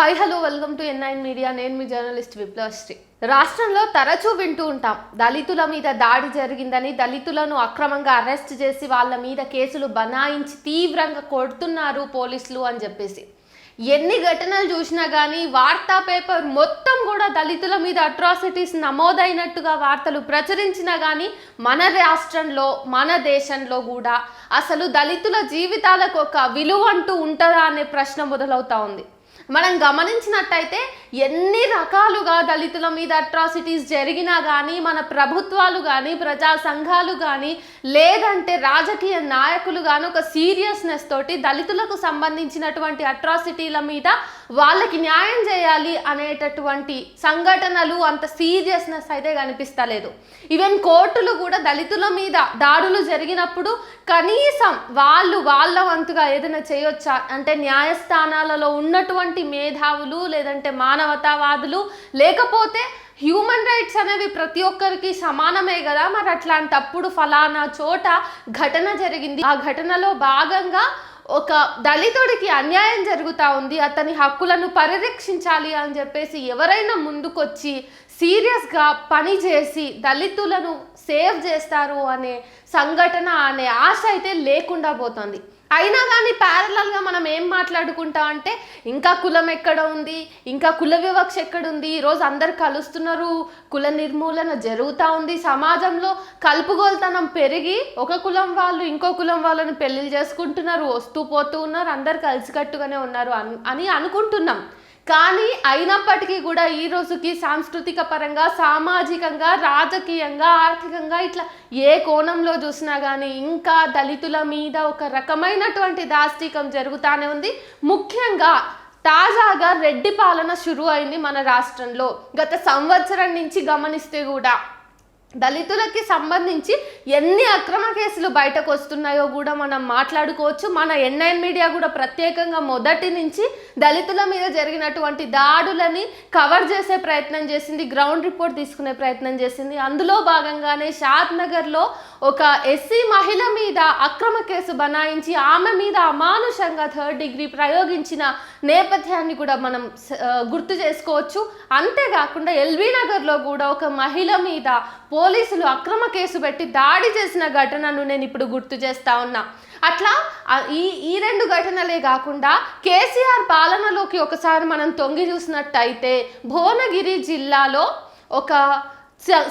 Hi hello welcome to N9 media. నేను మీ journalist విప్లవశ్రీ. రాష్ట్రంలో తరచూ వింటూ ఉంటాం, దళితుల మీద దాడి జరిగిందని, దళితులను అక్రమంగా అరెస్ట్ చేసి వాళ్ళ మీద కేసులు బనాయించి తీవ్రంగా కొడుతున్నారు పోలీసులు అని చెప్పేసి. ఎన్ని ఘటనలు చూసినా కానీ వార్తా పేపర్ మొత్తం కూడా దళితుల మీద అట్రాసిటీస్ నమోదైనట్టుగా వార్తలు ప్రచురించినా కానీ మన రాష్ట్రంలో మన దేశంలో కూడా అసలు దళితుల జీవితాలకు ఒక విలువ అంటూ ఉంటుందా అనే ప్రశ్న మొదలవుతా ఉంది. మనం గమనించినట్టయితే ఎన్ని రకాలుగా దళితుల మీద అట్రాసిటీస్ జరిగినా కానీ మన ప్రభుత్వాలు కానీ ప్రజా సంఘాలు కానీ లేదంటే రాజకీయ నాయకులు కానీ ఒక సీరియస్నెస్ తోటి దళితులకు సంబంధించినటువంటి అట్రాసిటీల మీద వాళ్ళకి న్యాయం చేయాలి అనేటటువంటి సంఘటనలు అంత సీరియస్నెస్ అయితే కనిపిస్తలేదు. ఈవెన్ కోర్టులు కూడా దళితుల మీద దాడులు జరిగినప్పుడు కనీసం వాళ్ళ వంతుగా ఏదైనా చేయొచ్చా అంటే న్యాయస్థానాలలో ఉన్నటువంటి మేధావులు లేదంటే మానవతావాదులు లేకపోతే హ్యూమన్ రైట్స్ అనేవి ప్రతి ఒక్కరికి సమానమే కదా, మరి అట్లాంటప్పుడు ఫలానా చోట ఘటన జరిగింది, ఆ ఘటనలో భాగంగా ఒక దళితుడికి అన్యాయం జరుగుతూ ఉంది, అతని హక్కులను పరిరక్షించాలి అని చెప్పేసి ఎవరైనా ముందుకొచ్చి సీరియస్గా పనిచేసి దళితులను సేవ్ చేస్తారు అనే సంఘటన అనే ఆశ అయితే లేకుండా పోతుంది. అయినా కానీ ప్యారలల్గా మనం ఏం మాట్లాడుకుంటాం అంటే ఇంకా కులం ఎక్కడ ఉంది, ఇంకా కుల వివక్ష ఎక్కడుంది, ఈరోజు అందరు కలుస్తున్నారు, కుల నిర్మూలన జరుగుతూ ఉంది, సమాజంలో కలుపుగోలుతనం పెరిగి ఒక కులం వాళ్ళు ఇంకో కులం వాళ్ళని పెళ్ళిళ్ళు చేసుకుంటున్నారు, వస్తూ పోతూ ఉన్నారు, అందరు కలిసికట్టుగానే ఉన్నారు అని అనుకుంటున్నాం. కానీ అయినప్పటికీ కూడా ఈ రోజుకి సాంస్కృతిక పరంగా సామాజికంగా రాజకీయంగా ఆర్థికంగా ఇట్లా ఏ కోణంలో చూసినా కానీ ఇంకా దళితుల మీద ఒక రకమైనటువంటి దాష్టీకం జరుగుతూనే ఉంది. ముఖ్యంగా తాజాగా రెడ్డి పాలన షురు అయింది మన రాష్ట్రంలో. గత సంవత్సరం నుంచి గమనిస్తే కూడా దళితులకి సంబంధించి ఎన్ని అక్రమ కేసులు బయటకు వస్తున్నాయో కూడా మనం మాట్లాడుకోవచ్చు. మన N9 మీడియా కూడా ప్రత్యేకంగా మొదటి నుంచి దళితుల మీద జరిగినటువంటి దాడులని కవర్ చేసే ప్రయత్నం చేసింది, గ్రౌండ్ రిపోర్ట్ తీసుకునే ప్రయత్నం చేసింది. అందులో భాగంగానే షాద్ నగర్లో ఒక ఎస్సీ మహిళ మీద అక్రమ కేసు బనాయించి ఆమె మీద అమానుషంగా 3rd డిగ్రీ ప్రయోగించిన నేపథ్యాన్ని కూడా మనం గుర్తు చేసుకోవచ్చు. అంతేకాకుండా LB నగర్లో కూడా ఒక మహిళ మీద పోలీసులు అక్రమ కేసు పెట్టి దాడి చేసిన ఘటనను నేను ఇప్పుడు గుర్తు చేస్తా ఉన్నా. అట్లా ఈ రెండు ఘటనలే కాకుండా కేసీఆర్ పాలనలోకి ఒకసారి మనం తొంగి చూసినట్టయితే భువనగిరి జిల్లాలో ఒక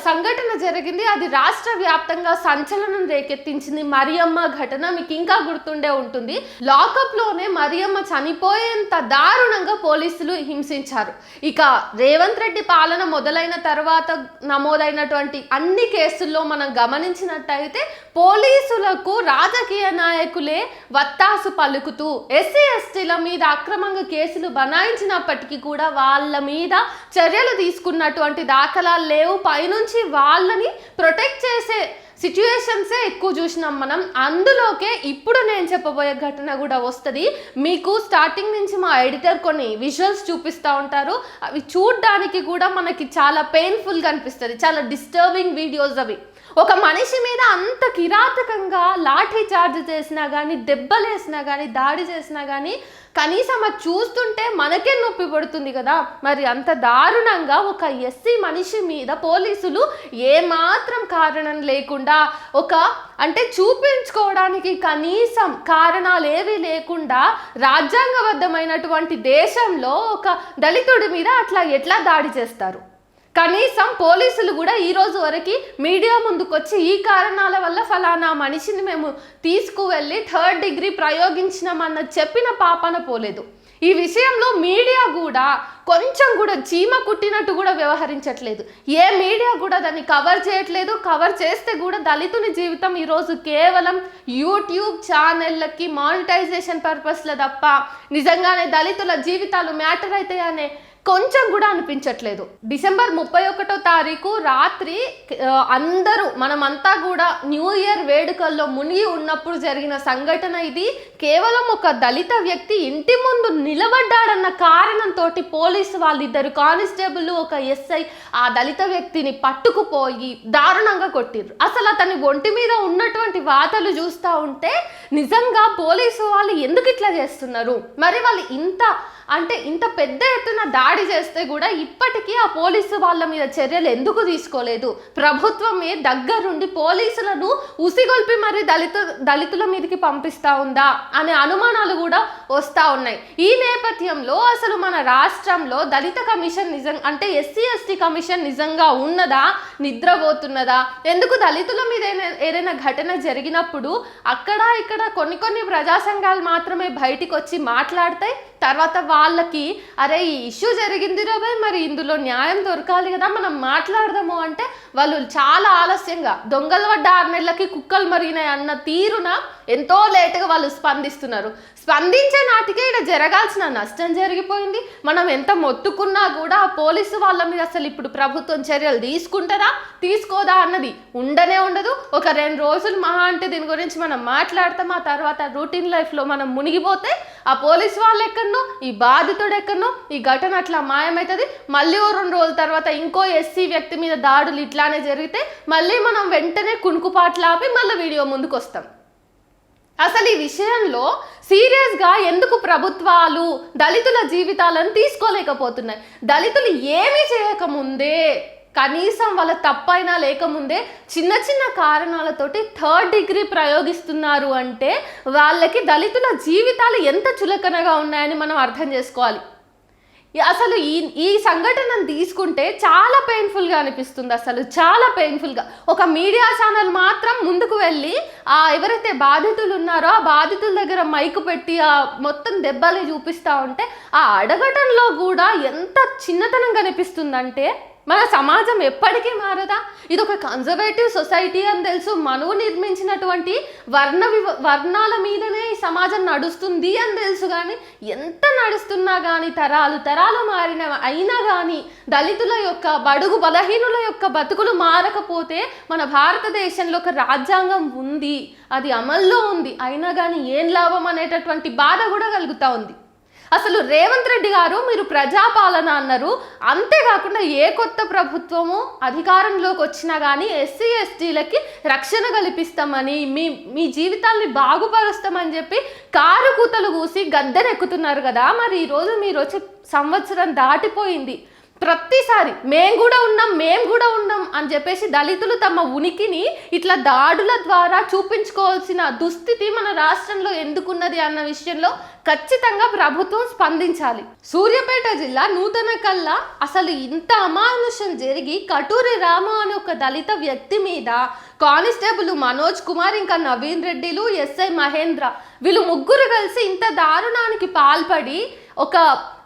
సంఘటన జరిగింది. అది రాష్ట్ర వ్యాప్తంగా సంచలనం రేకెత్తించింది. మరియమ్మ ఘటన మీకు ఇంకా గుర్తుండే ఉంటుంది. లాకప్లోనే మరియమ్మ చనిపోయేంత దారుణంగా పోలీసులు హింసించారు. ఇక రేవంత్ రెడ్డి పాలన మొదలైన తర్వాత నమోదైనటువంటి అన్ని కేసుల్లో మనం గమనించినట్టయితే పోలీసులకు రాజకీయ నాయకులే వత్తాసు పలుకుతూ ఎస్సీ ఎస్టీల మీద అక్రమంగా కేసులు బనాయించినప్పటికీ కూడా వాళ్ళ మీద చర్యలు తీసుకున్నటువంటి దాఖలాలు లేవు. పైనుంచి వాళ్ళని ప్రొటెక్ట్ చేసే సిచ్యువేషన్సే ఎక్కువ చూసినాం మనం. అందులోకే ఇప్పుడు నేను చెప్పబోయే ఘటన కూడా వస్తుంది. మీకు స్టార్టింగ్ నుంచి మా ఎడిటర్ కొన్ని విజువల్స్ చూపిస్తూ ఉంటారు. అవి చూడడానికి కూడా మనకి చాలా పెయిన్ఫుల్గా అనిపిస్తుంది, చాలా డిస్టర్బింగ్ వీడియోస్ అవి. ఒక మనిషి మీద అంత కిరాతకంగా లాఠీ చార్జ్ చేసినా కానీ దెబ్బలేసినా కానీ దాడి చేసినా కానీ కనీసం అది చూస్తుంటే మనకే నొప్పి పడుతుంది కదా. మరి అంత దారుణంగా ఒక ఎస్సీ మనిషి మీద పోలీసులు ఏమాత్రం కారణం లేకుండా అంటే చూపించుకోవడానికి కనీసం కారణాలు ఏవి లేకుండా రాజ్యాంగబద్ధమైనటువంటి దేశంలో ఒక దళితుడి మీద అట్లా ఎట్లా దాడి చేస్తారు? కనీసం పోలీసులు కూడా ఈ రోజు వరకు మీడియా ముందుకొచ్చి ఈ కారణాల వల్ల ఫలానా మనిషిని మేము తీసుకువెళ్ళి 3rd డిగ్రీ ప్రయోగించినామన్న చెప్పిన పాపన పోలేదు. ఈ విషయంలో మీడియా కూడా కొంచెం కూడా చీమ కుట్టినట్టు కూడా వ్యవహరించట్లేదు. ఏ మీడియా కూడా దాన్ని కవర్ చేయట్లేదు. కవర్ చేస్తే కూడా దళితుని జీవితం ఈరోజు కేవలం యూట్యూబ్ ఛానళ్ళకి మానిటైజేషన్ పర్పస్లో తప్ప నిజంగానే దళితుల జీవితాలు మ్యాటర్ అయితే అనే కొంచెం కూడా అనిపించట్లేదు. డిసెంబర్ 31వ తారీఖు రాత్రి మనమంతా కూడా న్యూ ఇయర్ వేడుకల్లో మునిగి ఉన్నప్పుడు జరిగిన సంఘటన ఇది. కేవలం ఒక దళిత వ్యక్తి ఇంటి ముందు నిలబడ్డాడన్న కారణంతో పోలీసు వాళ్ళిద్దరు కానిస్టేబుల్ ఒక ఎస్ఐ ఆ దళిత వ్యక్తిని పట్టుకుపోయి దారుణంగా కొట్టిర్రు. అసలు అతని ఒంటి మీద ఉన్నటువంటి వాతలు చూస్తూ ఉంటే నిజంగా పోలీసు వాళ్ళు ఎందుకు ఇట్లా చేస్తున్నారు? మరి వాళ్ళు ఇంత అంటే ఇంత పెద్ద ఎత్తున దాడి చేస్తే కూడా ఇప్పటికీ ఆ పోలీసు వాళ్ళ మీద చర్యలు ఎందుకు తీసుకోలేదు? ప్రభుత్వమే దగ్గరుండి పోలీసులను ఉసిగొల్పి మరి దళితుల మీదకి పంపిస్తా ఉందా అనే అనుమానాలు కూడా వస్తూ ఉన్నాయి. ఈ నేపథ్యంలో అసలు మన రాష్ట్రంలో దళిత కమిషన్ అంటే ఎస్సీ ఎస్టీ కమిషన్ నిజంగా ఉన్నదా, నిద్రపోతున్నదా? ఎందుకు దళితుల మీద ఏదైనా ఘటన జరిగినప్పుడు అక్కడ ఇక్కడ కొన్ని ప్రజా సంఘాలు మాత్రమే బయటికి వచ్చి మాట్లాడతాయి. తర్వాత వాళ్ళకి అరే ఈ ఇష్యూ జరిగింది రాబాయ్, మరి ఇందులో న్యాయం దొరకాలి కదా, మనం మాట్లాడదాము అంటే వాళ్ళు చాలా ఆలస్యంగా దొంగల పడ్డ 6 నెలలకి కుక్కలు మరిగినాయి అన్న తీరున ఎంతో లేటుగా వాళ్ళు స్పందిస్తున్నారు. స్పందించే నాటికే ఇక్కడ జరగాల్సిన నష్టం జరిగిపోయింది. మనం ఎంత మొత్తుకున్నా కూడా ఆ పోలీసు వాళ్ళ మీద అసలు ఇప్పుడు ప్రభుత్వం చర్యలు తీసుకుంటుందా తీసుకోదా అన్నది ఉండనే ఉండదు. ఒక 2 రోజులు మహా అంటే దీని గురించి మనం మాట్లాడతాం. ఆ తర్వాత రూటీన్ లైఫ్లో మనం మునిగిపోతే ఆ పోలీసు వాళ్ళు ఎక్కడనో, ఈ బాధితుడు ఎక్కడనో, ఈ ఘటన అట్లా మాయమవుతుంది. మళ్ళీ 2 రోజుల తర్వాత ఇంకో ఎస్సీ వ్యక్తి మీద దాడులు ఇట్లానే జరిగితే మళ్ళీ మనం వెంటనే కుణుకుపాట్లాపి మళ్ళీ వీడియో ముందుకు వస్తాం. అసలు ఈ విషయంలో సీరియస్గా ఎందుకు ప్రభుత్వాలు దళితుల జీవితాలను తీసుకోలేకపోతున్నాయి? దళితులు ఏమీ చేయకముందే, కనీసం వాళ్ళ తప్పైనా లేకముందే చిన్న కారణాలతోటి 3rd డిగ్రీ ప్రయోగిస్తున్నారు అంటే వాళ్ళకి దళితుల జీవితాలు ఎంత చులకనగా ఉన్నాయని మనం అర్థం చేసుకోవాలి. అసలు ఈ సంఘటనను తీసుకుంటే చాలా పెయిన్ఫుల్గా అనిపిస్తుంది. అసలు చాలా పెయిన్ఫుల్గా ఒక మీడియా ఛానల్ మాత్రం ముందుకు వెళ్ళి ఎవరైతే బాధితులు ఉన్నారో ఆ బాధితుల దగ్గర మైకు పెట్టి మొత్తం దెబ్బలు చూపిస్తూ ఉంటే ఆ అడగటంలో కూడా ఎంత చిన్నతనం కనిపిస్తుందంటే మన సమాజం ఎప్పటికీ మారదా? ఇది ఒక కన్జర్వేటివ్ సొసైటీ అని తెలుసు. మనువు నిర్మించినటువంటి వర్ణాల మీదనే ఈ సమాజం నడుస్తుంది అని తెలుసు. కానీ ఎంత నడుస్తున్నా కానీ తరాలు మారిన అయినా కానీ దళితుల యొక్క బడుగు బలహీనుల యొక్క బతుకులు మారకపోతే మన భారతదేశంలో ఒక రాజ్యాంగం ఉంది, అది అమల్లో ఉంది, అయినా కానీ ఏం లాభం అనేటటువంటి బాధ కూడా కలుగుతూ ఉంది. అసలు రేవంత్ రెడ్డి గారు మీరు ప్రజాపాలన అన్నారు, అంతేకాకుండా ఏ కొత్త ప్రభుత్వము అధికారంలోకి వచ్చినా కానీ ఎస్సీ ఎస్టీలకి రక్షణ కల్పిస్తామని మీ జీవితాల్ని బాగుపరుస్తామని చెప్పి కారు కూతలు కూసి గద్దెనెక్కుతున్నారు కదా. మరి ఈరోజు మీరు వచ్చి సంవత్సరం దాటిపోయింది, ప్రతిసారి మేము కూడా ఉన్నాం అని చెప్పేసి దళితులు తమ ఉనికిని ఇట్లా దాడుల ద్వారా చూపించుకోవాల్సిన దుస్థితి మన రాష్ట్రంలో ఎందుకున్నది అన్న విషయంలో ఖచ్చితంగా ప్రభుత్వం స్పందించాలి. సూర్యాపేట జిల్లా నూతన కల్లా అసలు ఇంత అమానుషం జరిగి కటూరి రాము అనే ఒక దళిత వ్యక్తి మీద కానిస్టేబుల్ మనోజ్ కుమార్, ఇంకా నవీన్ రెడ్డిలు, ఎస్ఐ మహేంద్ర, వీళ్ళు ముగ్గురు కలిసి ఇంత దారుణానికి పాల్పడి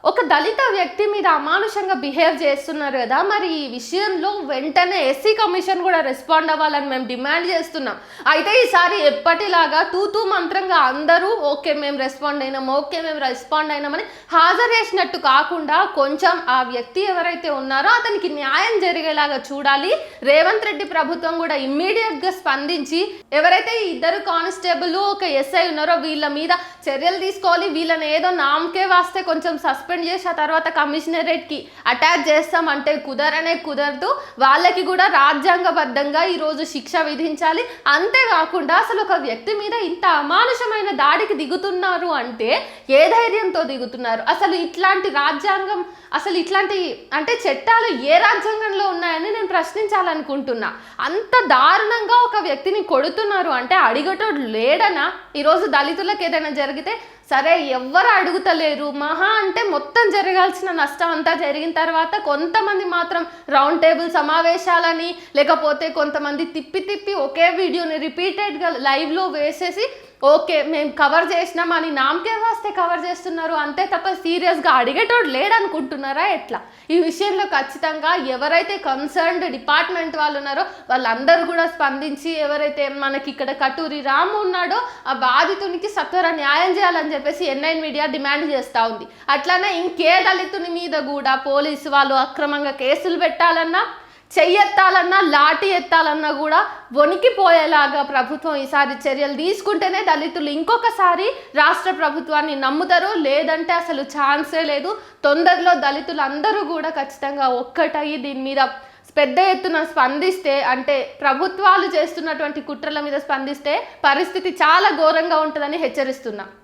ఒక దళిత వ్యక్తి మీద అమానుషంగా బిహేవ్ చేస్తున్నారు కదా. మరి ఈ విషయంలో వెంటనే ఎస్సీ కమిషన్ కూడా రెస్పాండ్ అవ్వాలని మేము డిమాండ్ చేస్తున్నాం. అయితే ఈసారి ఎప్పటిలాగా తూతూ మంత్రంగా అందరూ ఓకే మేము రెస్పాండ్ అయినామని హాజరు చేసినట్టు కాకుండా కొంచెం ఆ వ్యక్తి ఎవరైతే ఉన్నారో అతనికి న్యాయం జరిగేలాగా చూడాలి. రేవంత్ రెడ్డి ప్రభుత్వం కూడా ఇమ్మీడియట్గా స్పందించి ఎవరైతే ఈ 2 కానిస్టేబుల్ ఒక ఎస్ఐ ఉన్నారో వీళ్ళ మీద చర్యలు తీసుకోవాలి. వీళ్ళని ఏదో నామకే వాస్తే కొంచెం సస్పెండ్ చేసి ఆ తర్వాత కమిషనరేట్కి అటాచ్ చేస్తామంటే కుదరదు. వాళ్ళకి కూడా రాజ్యాంగబద్ధంగా ఈరోజు శిక్ష విధించాలి. అంతేకాకుండా అసలు ఒక వ్యక్తి మీద ఇంత అమానుషమైన దాడికి దిగుతున్నారు అంటే ఏ ధైర్యంతో దిగుతున్నారు? అసలు ఇట్లాంటి రాజ్యాంగం, అసలు ఇట్లాంటి అంటే చట్టాలు ఏ రాజ్యాంగంలో ఉన్నాయని నేను ప్రశ్నించాలనుకుంటున్నా. అంత దారుణంగా ఒక వ్యక్తిని కొడుతున్నారు అంటే అడిగటోడు లేడనా? ఈరోజు దళితులకు ఏదైనా జరిగితే సరే ఎవ్వరు అడుగుతలేరు, మహా అంటే మొత్తం జరగాల్సిన నష్టం అంతా జరిగిన తర్వాత కొంతమంది మాత్రం రౌండ్ టేబుల్ సమావేశాలని, లేకపోతే కొంతమంది తిప్పి ఒకే వీడియోని రిపీటెడ్గా లైవ్లో వేసేసి ఓకే మేము కవర్ చేసినామని నామకే వాస్తే కవర్ చేస్తున్నారు. అంతే తప్ప సీరియస్గా అడిగేటోడు లేడనుకుంటున్నారా ఎట్లా? ఈ విషయంలో ఖచ్చితంగా ఎవరైతే కన్సర్న్డ్ డిపార్ట్మెంట్ వాళ్ళు ఉన్నారో వాళ్ళందరూ కూడా స్పందించి ఎవరైతే మనకి ఇక్కడ కటూరి రాము ఉన్నాడో ఆ బాధితునికి సత్వర న్యాయం చేయాలని చెప్పేసి N9 మీడియా డిమాండ్ చేస్తూ ఉంది. అట్లానే ఇంకే దళితుని మీద కూడా పోలీసు వాళ్ళు అక్రమంగా కేసులు పెట్టాలన్నా, చెయ్యెత్తాలన్నా, లాఠీ ఎత్తాలన్నా కూడా వణికిపోయేలాగా ప్రభుత్వం ఈసారి చర్యలు తీసుకుంటేనే దళితులు ఇంకొకసారి రాష్ట్ర ప్రభుత్వాన్ని నమ్ముతారు. లేదంటే అసలు ఛాన్సే లేదు. తొందరలో దళితులు అందరూ కూడా ఖచ్చితంగా ఒక్కటయ్యి దీని మీద పెద్ద ఎత్తున స్పందిస్తే, అంటే ప్రభుత్వాలు చేస్తున్నటువంటి కుట్రల మీద స్పందిస్తే పరిస్థితి చాలా ఘోరంగా ఉంటుందని హెచ్చరిస్తున్నా.